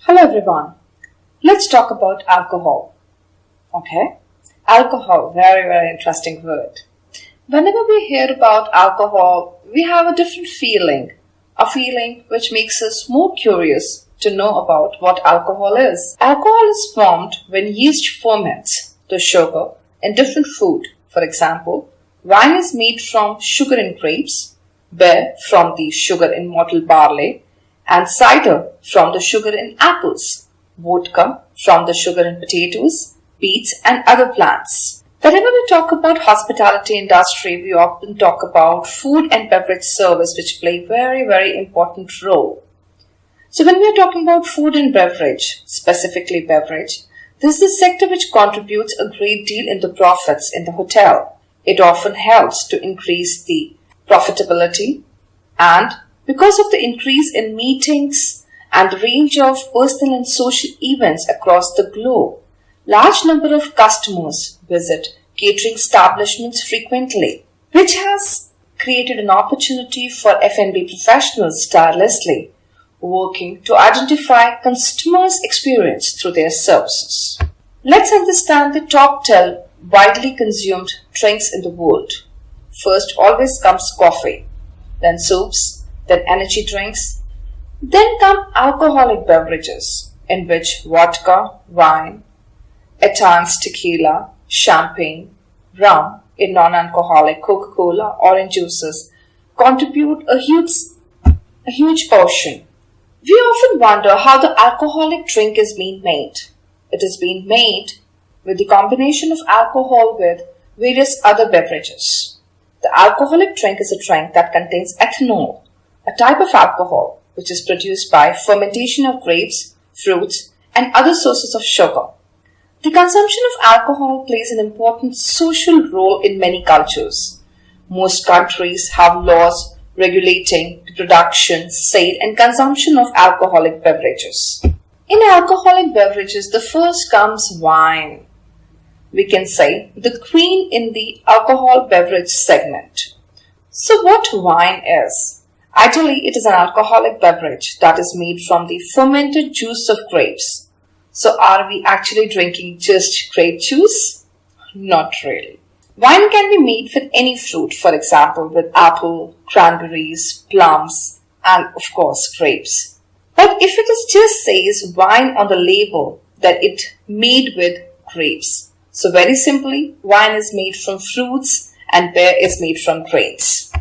Hello everyone. Let's talk about alcohol. Okay? Alcohol, very interesting word. Whenever we hear about alcohol, we have a different feeling. A feeling which makes us more curious to know about what alcohol is. Alcohol is formed when yeast ferments the sugar in different food. For example, wine is made from sugar in grapes, beer from the sugar in mottled barley, and cider from the sugar in apples, vodka from the sugar in potatoes, beets and other plants. Whenever we talk about hospitality industry, we often talk about food and beverage service which play very important role. So when we are talking about food and beverage, specifically beverage, this is the sector which contributes a great deal in the profits in the hotel. It often helps to increase the profitability, and because of the increase in meetings and the range of personal and social events across the globe, large number of customers visit catering establishments frequently, which has created an opportunity for F&B professionals tirelessly working to identify customers' experience through their services. Let's understand the top 10 widely consumed drinks in the world. First always comes coffee, then soups, then energy drinks, then come alcoholic beverages in which vodka, wine, at times tequila, champagne, rum, in non-alcoholic Coca-Cola, orange juices contribute a huge portion. We often wonder how the alcoholic drink is being made. It is being made with the combination of alcohol with various other beverages. The alcoholic drink is a drink that contains ethanol, a type of alcohol which is produced by fermentation of grapes, fruits, and other sources of sugar. The consumption of alcohol plays an important social role in many cultures. Most countries have laws regulating the production, sale, and consumption of alcoholic beverages. In alcoholic beverages, the first comes wine. We can say the queen in the alcohol beverage segment. So what wine is? Ideally, it is an alcoholic beverage that is made from the fermented juice of grapes. So are we actually drinking just grape juice? Not really. Wine can be made with any fruit, for example, with apple, cranberries, plums, and of course grapes. But if it just says wine on the label, then it made with grapes. So very simply, wine is made from fruits and beer is made from grains.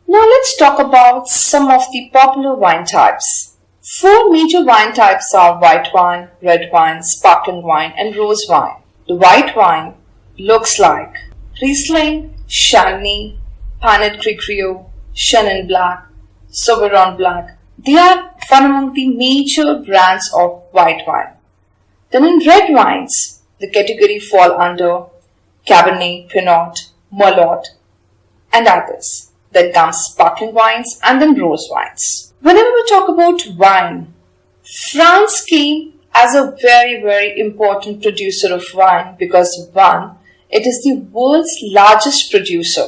Now let's talk about some of the popular wine types. 4 major wine types are white wine, red wine, sparkling wine, and rose wine. The white wine looks like Riesling, Chardonnay, Pinot Grigio, Chenin Blanc, Sauvignon Blanc. They are one among the major brands of white wine. Then in red wines, the category fall under Cabernet, Pinot, Merlot, and others. Then comes sparkling wines and then rose wines. Whenever we talk about wine, France came as a very important producer of wine because 1, it is the world's largest producer.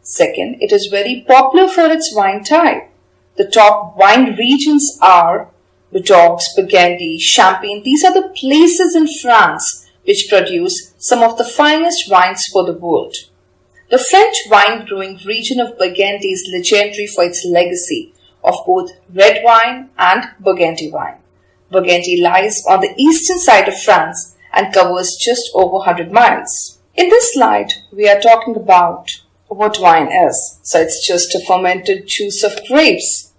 Second, it is very popular for its wine type. The top wine regions are Bordeaux, Burgundy, Champagne. These are the places in France which produce some of the finest wines for the world. The French wine growing region of Burgundy is legendary for its legacy of both red wine and Burgundy wine. Burgundy lies on the eastern side of France and covers just over 100 miles. In this slide, we are talking about what wine is. So it's just a fermented juice of grapes.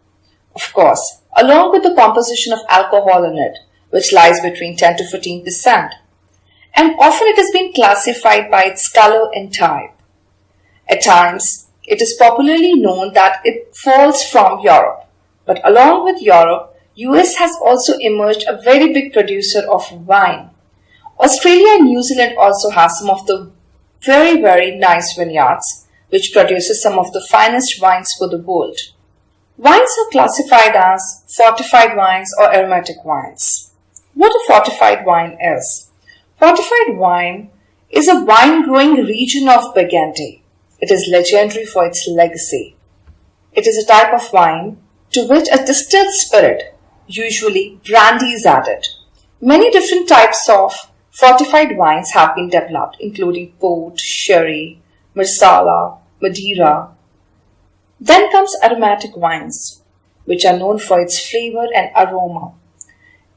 Of course, along with the composition of alcohol in it, which lies between 10 to 14%. And often it has been classified by its color and type. At times, it is popularly known that it falls from Europe. But along with Europe, US has also emerged a very big producer of wine. Australia and New Zealand also has some of the very nice vineyards, which produces some of the finest wines for the world. Wines are classified as fortified wines or aromatic wines. What a fortified wine is? Fortified wine is a wine-growing region of Burgundy. It is legendary for its legacy. It is a type of wine to which a distilled spirit usually brandy is added. Many different types of fortified wines have been developed, including port, sherry, marsala, madeira. Then comes aromatic wines, which are known for its flavor and aroma.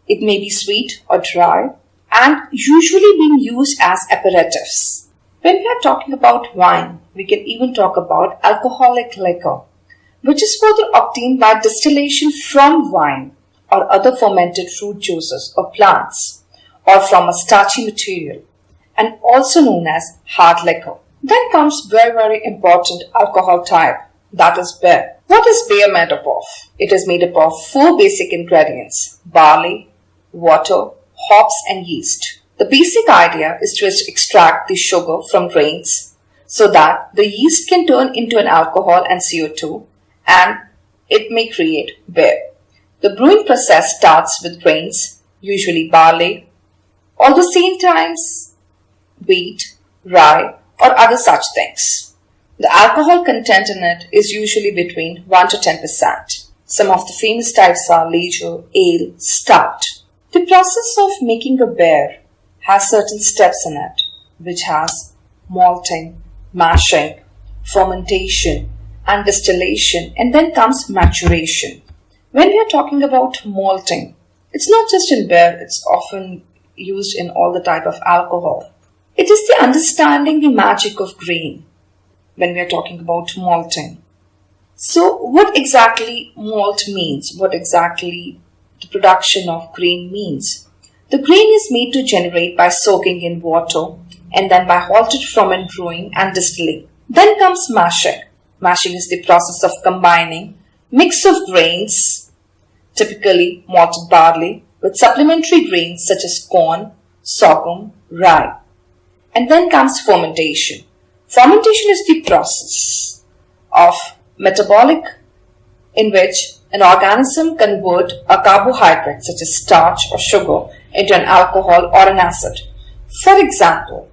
It may be sweet or dry and usually being used as aperitifs. When we are talking about wine, we can even talk about alcoholic liquor, which is further obtained by distillation from wine or other fermented fruit juices or plants, or from a starchy material, and also known as hard liquor. Then comes very important alcohol type, that is beer. What is beer made up of? It is made up of 4 basic ingredients: barley, water, hops and yeast. The basic idea is to extract the sugar from grains so that the yeast can turn into an alcohol and CO2 and it may create beer. The brewing process starts with grains, usually barley, or the same times wheat, rye or other such things. The alcohol content in it is usually between 1 to 10%. Some of the famous types are lager, ale, stout. The process of making a beer has certain steps in it, which has malting, mashing, fermentation, and distillation, and then comes maturation. When we are talking about malting, it's not just in beer, it's often used in all the type of alcohol. It is the understanding the magic of grain when we are talking about malting. So what exactly malt means? What exactly the production of grain means? The grain is made to generate by soaking in water and then by halted ferment brewing and distilling. Then comes mashing. Mashing is the process of combining mix of grains, typically malted barley, with supplementary grains such as corn, sorghum, rye. And then comes fermentation. Fermentation is the process of metabolic in which an organism converts a carbohydrate such as starch or sugar into an alcohol or an acid. For example,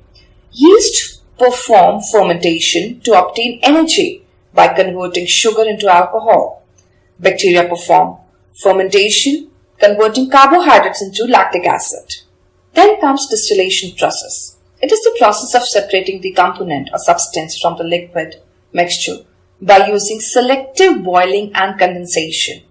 yeast perform fermentation to obtain energy by converting sugar into alcohol. Bacteria perform fermentation, converting carbohydrates into lactic acid. Then comes distillation process. It is the process of separating the component or substance from the liquid mixture by using selective boiling and condensation.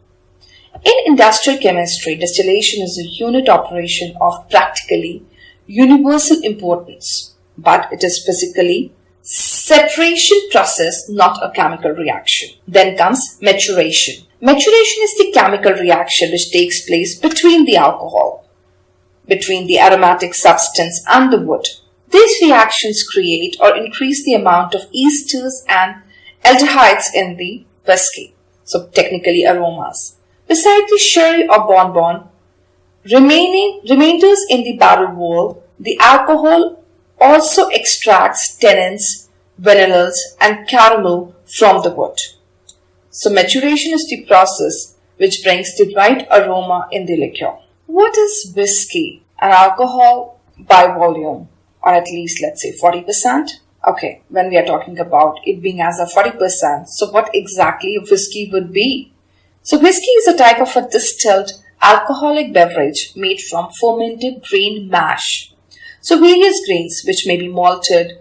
In industrial chemistry, distillation is a unit operation of practically universal importance, but it is physically separation process, not a chemical reaction. Then comes maturation. Maturation is the chemical reaction which takes place between the alcohol, between the aromatic substance and the wood. These reactions create or increase the amount of esters and aldehydes in the whiskey, so technically aromas. Beside the sherry or bonbon, remainders in the barrel wall, the alcohol also extracts tannins, vanillas and caramel from the wood. So maturation is the process which brings the right aroma in the liquor. What is whiskey? An alcohol by volume, or at least let's say 40%. Okay, when we are talking about it being as a 40%, so what exactly a whiskey would be? So whiskey is a type of a distilled alcoholic beverage made from fermented grain mash. So various grains which may be malted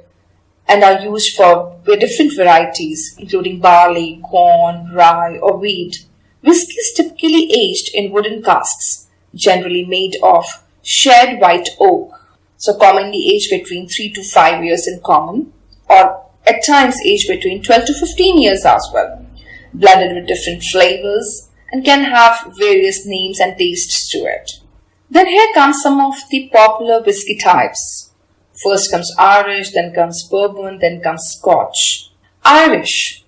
and are used for different varieties, including barley, corn, rye or wheat. Whiskey is typically aged in wooden casks, generally made of shed white oak. So commonly aged between 3 to 5 years in common, or at times aged between 12 to 15 years as well, blended with different flavors and can have various names and tastes to it. Then here comes some of the popular whiskey types. First comes Irish, then comes Bourbon, then comes Scotch. Irish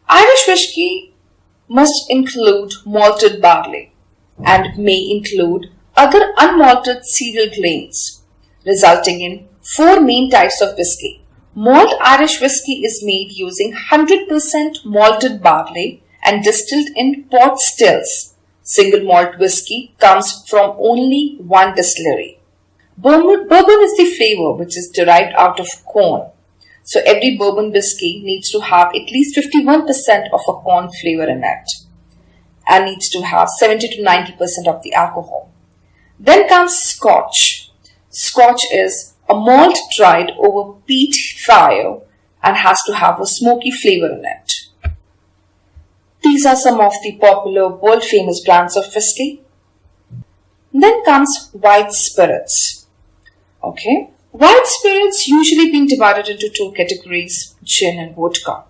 whiskey must include malted barley and may include other unmalted cereal grains, resulting in 4 main types of whiskey. Malt Irish whiskey is made using 100% malted barley and distilled in pot stills. Single malt whiskey comes from only one distillery. Bourbon is the flavor which is derived out of corn. So every bourbon whiskey needs to have at least 51% of a corn flavor in it. and needs to have 70 to 90% of the alcohol. Then comes Scotch. Scotch is a malt dried over peat fire and has to have a smoky flavor in it. These are some of the popular world famous brands of whiskey. Then comes white spirits. Okay. White spirits usually being divided into two categories, gin and vodka.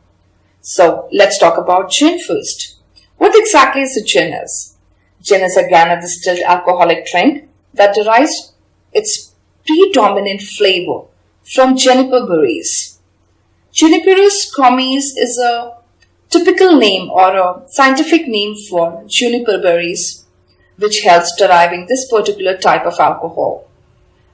So let's talk about gin first. What exactly is a gin is? Gin is again a distilled alcoholic drink that derives its predominant flavor from juniper berries. Juniperus comes is a typical name or a scientific name for juniper berries, which helps deriving this particular type of alcohol.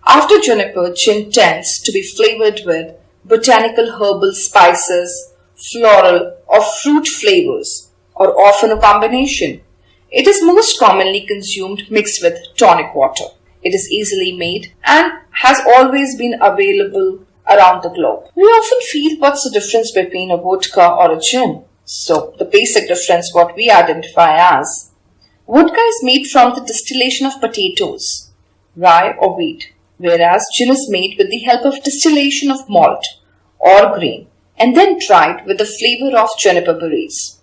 After juniper, gin tends to be flavored with botanical herbal spices, floral or fruit flavors, or often a combination. It is most commonly consumed mixed with tonic water. It is easily made and has always been available around the globe. We often feel what's the difference between a vodka or a gin. So the basic difference what we identify as vodka is made from the distillation of potatoes, rye or wheat, whereas gin is made with the help of distillation of malt or grain and then dried with the flavor of juniper berries.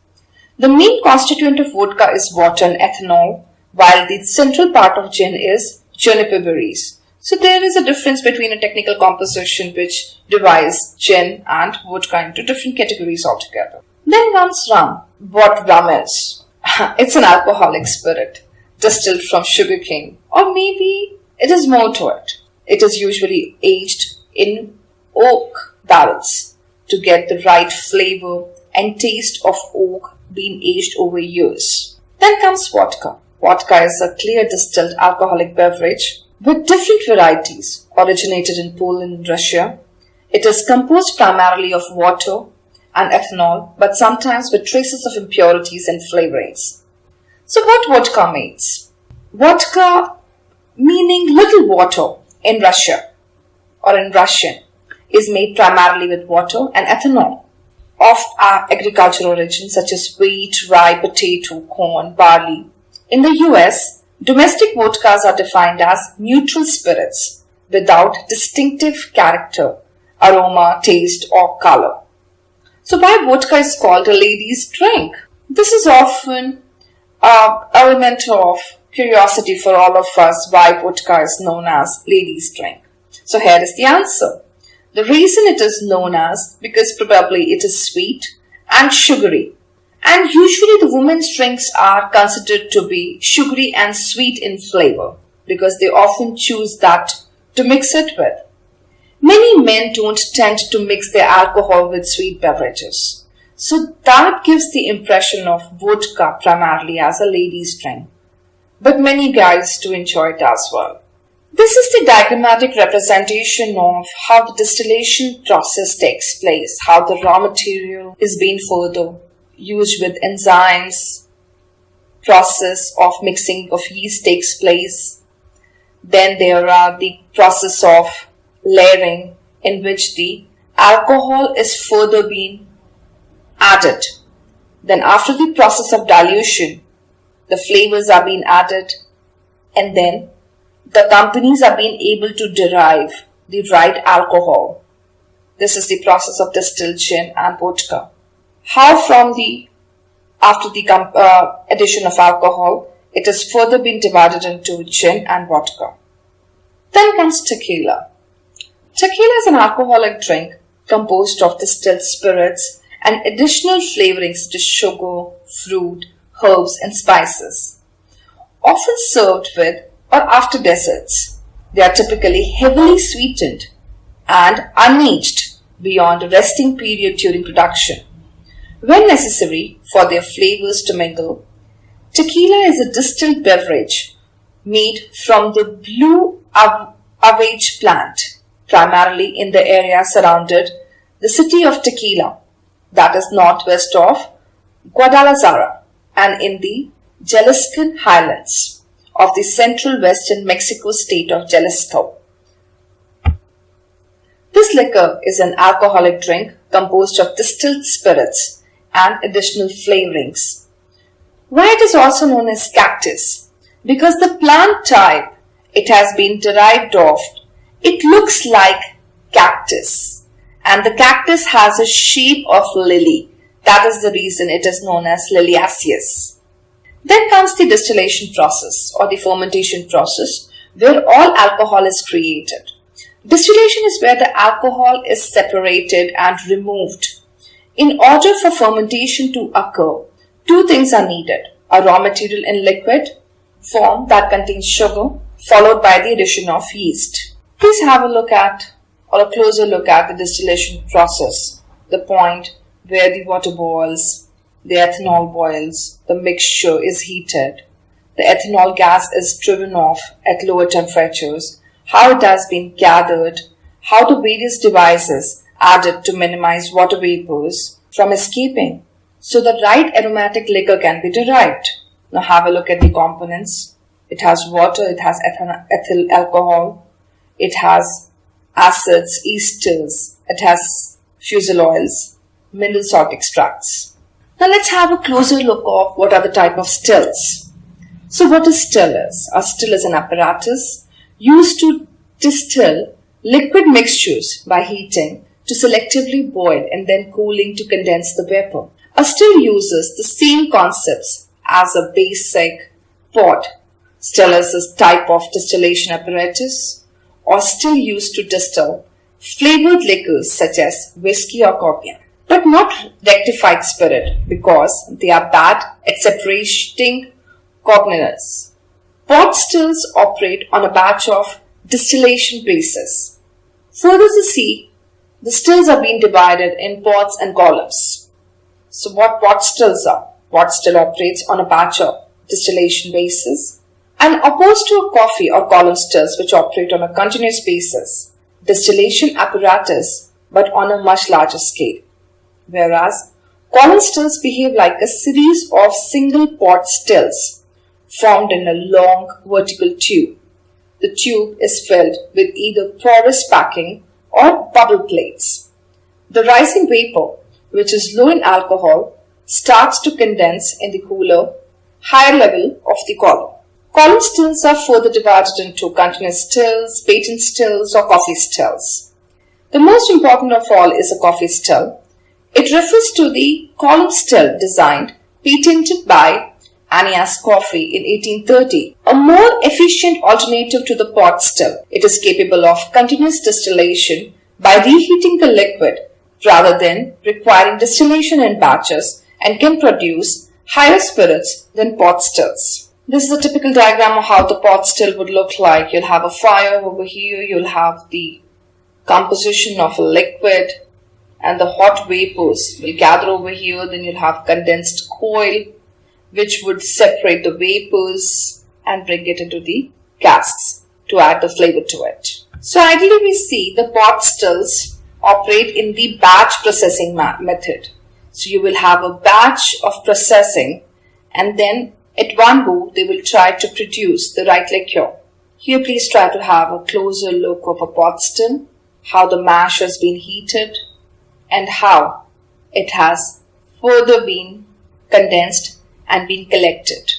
The main constituent of vodka is water and ethanol, while the central part of gin is juniper berries. So there is a difference between a technical composition which divides gin and vodka into different categories altogether. Then comes rum. What rum is? It's an alcoholic spirit distilled from sugarcane, or maybe it is more to it. It is usually aged in oak barrels to get the right flavor and taste of oak being aged over years. Then comes vodka. Vodka is a clear distilled alcoholic beverage with different varieties originated in Poland and Russia. It is composed primarily of water and ethanol, but sometimes with traces of impurities and flavorings. So what vodka means? Vodka meaning little water in Russia or in Russian is made primarily with water and ethanol of agricultural origins such as wheat, rye, potato, corn, barley. In the US, domestic vodkas are defined as neutral spirits without distinctive character, aroma, taste or color. So why vodka is called a lady's drink? This is often an element of curiosity for all of us why vodka is known as lady's drink. So here is the answer. The reason it is known as because probably it is sweet and sugary. And usually the women's drinks are considered to be sugary and sweet in flavor because they often choose that to mix it with. Many men don't tend to mix their alcohol with sweet beverages. So that gives the impression of vodka primarily as a lady's drink. But many guys do enjoy it as well. This is the diagrammatic representation of how the distillation process takes place, how the raw material is being further used with enzymes, process of mixing of yeast takes place. Then there are the process of layering in which the alcohol is further being added. Then after the process of dilution, the flavors are being added and then the companies are being able to derive the right alcohol. This is the process of distilled gin and vodka. How after the addition of alcohol, it is further been divided into gin and vodka. Then comes tequila. Tequila is an alcoholic drink composed of distilled spirits and additional flavorings such as sugar, fruit, herbs and spices. Often served with or after desserts. They are typically heavily sweetened and unaged beyond a resting period during production. When necessary for their flavors to mingle, tequila is a distilled beverage made from the blue avage plant, primarily in the area surrounded the city of Tequila, that is northwest of Guadalajara and in the Jaliscan Highlands of the central western Mexico state of Jalisco. This liquor is an alcoholic drink composed of distilled spirits and additional flavorings, Why it is also known as cactus? Because the plant type it has been derived of, it looks like cactus, and the cactus has a shape of lily. That is the reason it is known as liliaceous. Then comes the distillation process or the fermentation process, where all alcohol is created. Distillation is where the alcohol is separated and removed. In order for fermentation to occur, two things are needed: a raw material in liquid form that contains sugar, followed by the addition of yeast. Please have a look at or a closer look at the distillation process, the point where the water boils, the ethanol boils, the mixture is heated, the ethanol gas is driven off at lower temperatures, how it has been gathered, how the various devices added to minimize water vapors from escaping so the right aromatic liquor can be derived. Now have a look at the components. It has water, it has ethyl alcohol, it has acids, esters, it has fusel oils, mineral salt extracts. Now let's have a closer look of what are the type of stills. So what a still is? A still is an apparatus used to distill liquid mixtures by heating to selectively boil and then cooling to condense the vapor. A still uses the same concepts as a basic pot. Still is a type of distillation apparatus or still used to distill flavored liquors such as whiskey or copium, but not rectified spirit because they are bad at separating cognates. Pot stills operate on a batch of distillation basis. Further to see, the stills are being divided in pots and columns. So what pot stills are? Pot still operates on a batch of distillation basis, and opposed to a coffee or column stills which operate on a continuous basis, distillation apparatus but on a much larger scale. Whereas column stills behave like a series of single pot stills formed in a long vertical tube. The tube is filled with either porous packing or bubble plates. The rising vapor, which is low in alcohol, starts to condense in the cooler, higher level of the column. Column stills are further divided into continuous stills, patent stills, or coffee stills. The most important of all is a coffee still. It refers to the column still designed, patented by Ananias Coffey in 1830, a more efficient alternative to the pot still. It is capable of continuous distillation by reheating the liquid rather than requiring distillation in batches and can produce higher spirits than pot stills. This is a typical diagram of how the pot still would look like. You'll have a fire over here, you'll have the composition of a liquid, and the hot vapors will gather over here. Then you'll have condensed coil, which would separate the vapors and bring it into the casks to add the flavor to it. So ideally we see the pot stills operate in the batch processing method. So you will have a batch of processing, and then at one go they will try to produce the right liquor. Here please try to have a closer look of a pot still, how the mash has been heated and how it has further been condensed and been collected.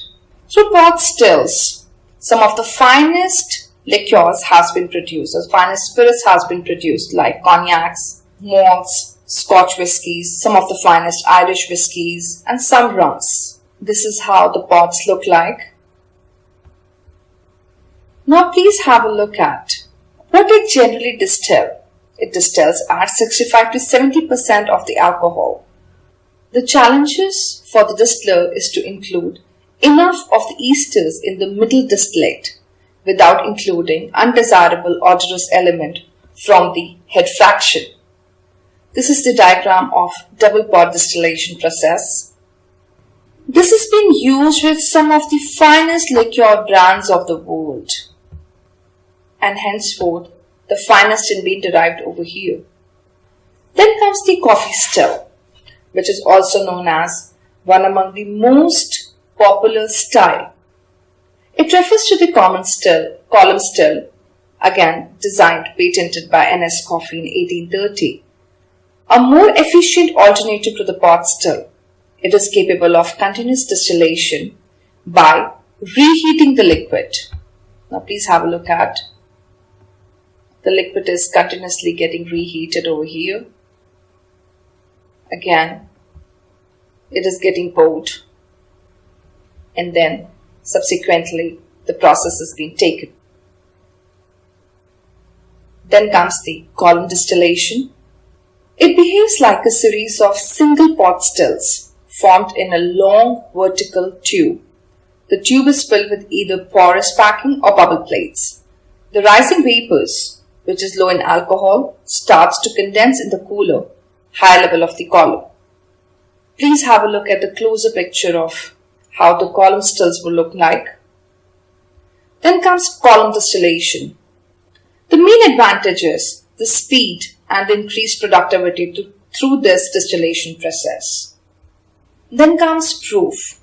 Through pot stills, some of the finest liqueurs has been produced, the finest spirits has been produced like cognacs, malts, Scotch whiskies, some of the finest Irish whiskies and some rums. This is how the pots look like. Now please have a look at what it generally distills. It distills at 65 to 70% of the alcohol. The challenges for the distiller is to include enough of the esters in the middle distillate without including undesirable odorous element from the head fraction. This is the diagram of double pot distillation process. This has been used with some of the finest liqueur brands of the world, and henceforth the finest in being derived over here. Then comes the coffee still, which is also known as one among the most popular style. It refers to the column still, again designed, patented by N.S. Coffey in 1830. A more efficient alternative to the pot still. It is capable of continuous distillation by reheating the liquid. Now please have a look at the liquid is continuously getting reheated over here. Again, it is getting poured, and then subsequently the process is being taken. Then comes the column distillation. It behaves like a series of single pot stills formed in a long vertical tube. The tube is filled with either porous packing or bubble plates. The rising vapors, which is low in alcohol, starts to condense in the cooler, high level of the column. Please have a look at the closer picture of how the column stills will look like. Then comes column distillation. The main advantage is the speed and the increased productivity through this distillation process. Then comes proof.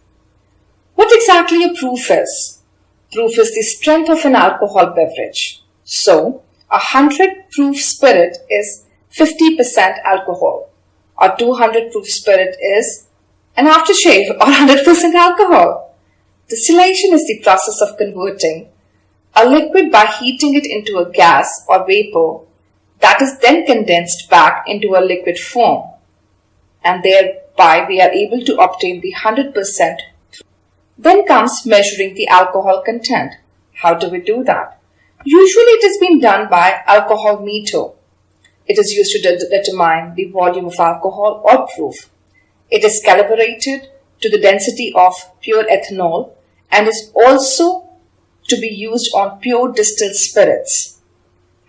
What exactly a proof is? Proof is the strength of an alcohol beverage. So, 100 proof spirit is 50% alcohol, or 200 proof spirit is an aftershave or 100% alcohol. Distillation is the process of converting a liquid by heating it into a gas or vapor that is then condensed back into a liquid form, and thereby we are able to obtain the 100%. Then comes measuring the alcohol content. How do we do that? Usually it is being done by alcohol meter. It is used to determine the volume of alcohol or proof. It is calibrated to the density of pure ethanol and is also to be used on pure distilled spirits.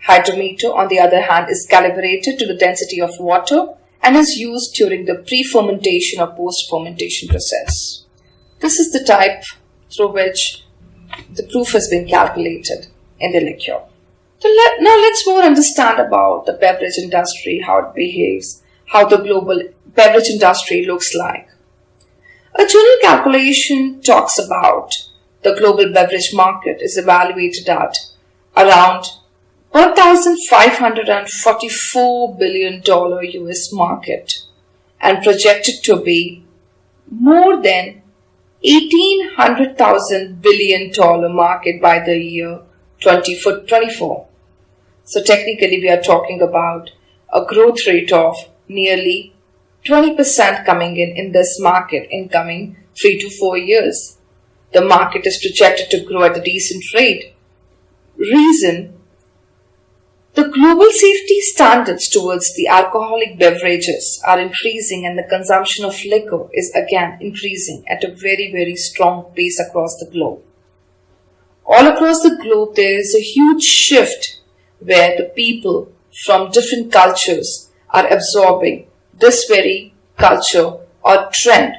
Hydrometer, on the other hand, is calibrated to the density of water and is used during the pre-fermentation or post-fermentation process. This is the type through which the proof has been calculated in the liquor. Now let's more understand about the beverage industry, how it behaves, how the global beverage industry looks like. A general calculation talks about the global beverage market is evaluated at around $1,544 billion US market and projected to be more than $1,800,000 billion market by the year 2024. So technically we are talking about a growth rate of nearly 20% coming in this market in coming 3 to 4 years. The market is projected to grow at a decent rate. Reason: the global safety standards towards the alcoholic beverages are increasing and the consumption of liquor is again increasing at a very, very strong pace across the globe. All across the globe, there is a huge shift where the people from different cultures are absorbing this very culture or trend,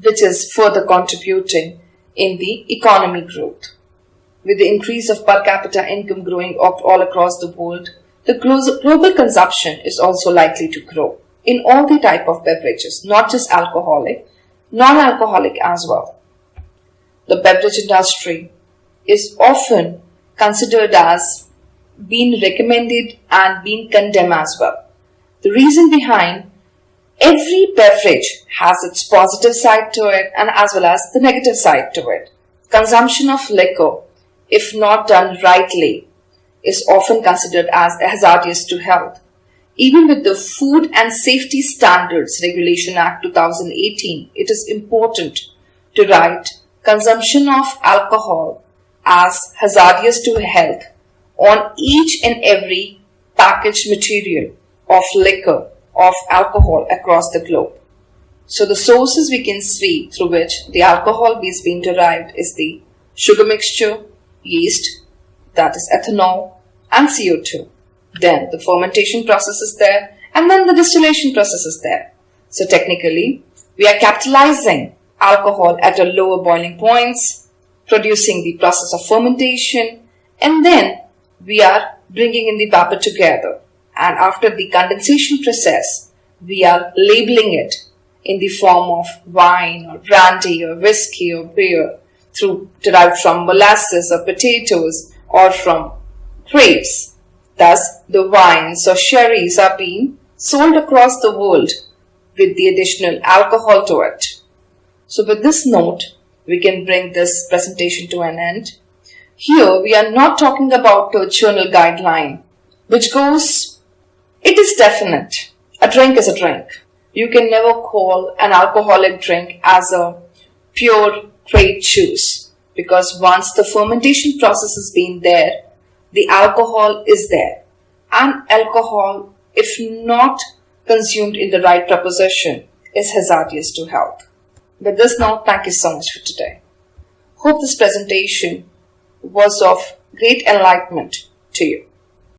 which is further contributing in the economy growth. With the increase of per capita income growing all across the world, the global consumption is also likely to grow in all the type of beverages, not just alcoholic, non-alcoholic as well. The beverage industry is often considered as being recommended and being condemned as well. The reason behind every beverage has its positive side to it and as well as the negative side to it. Consumption of liquor, if not done rightly, is often considered as hazardous to health. Even with the Food and Safety Standards Regulation Act 2018, it is important to write consumption of alcohol as hazardous to health on each and every packaged material of liquor, of alcohol across the globe. So the sources we can see through which the alcohol is being derived is the sugar mixture, yeast, that is ethanol, and CO2. Then the fermentation process is there, and then the distillation process is there. So technically, we are capitalizing alcohol at a lower boiling points, producing the process of fermentation, and then we are bringing in the vapor together. And after the condensation process, we are labeling it in the form of wine or brandy or whiskey or beer derived from molasses or potatoes or from grapes. Thus, the wines or sherries are being sold across the world with the additional alcohol to it. So with this note, we can bring this presentation to an end. Here we are not talking about a journal guideline, which goes, it is definite. A drink is a drink. You can never call an alcoholic drink as a pure grape juice, because once the fermentation process has been there, the alcohol is there. And alcohol, if not consumed in the right proportion, is hazardous to health. With this note, thank you so much for today. Hope this presentation was of great enlightenment to you.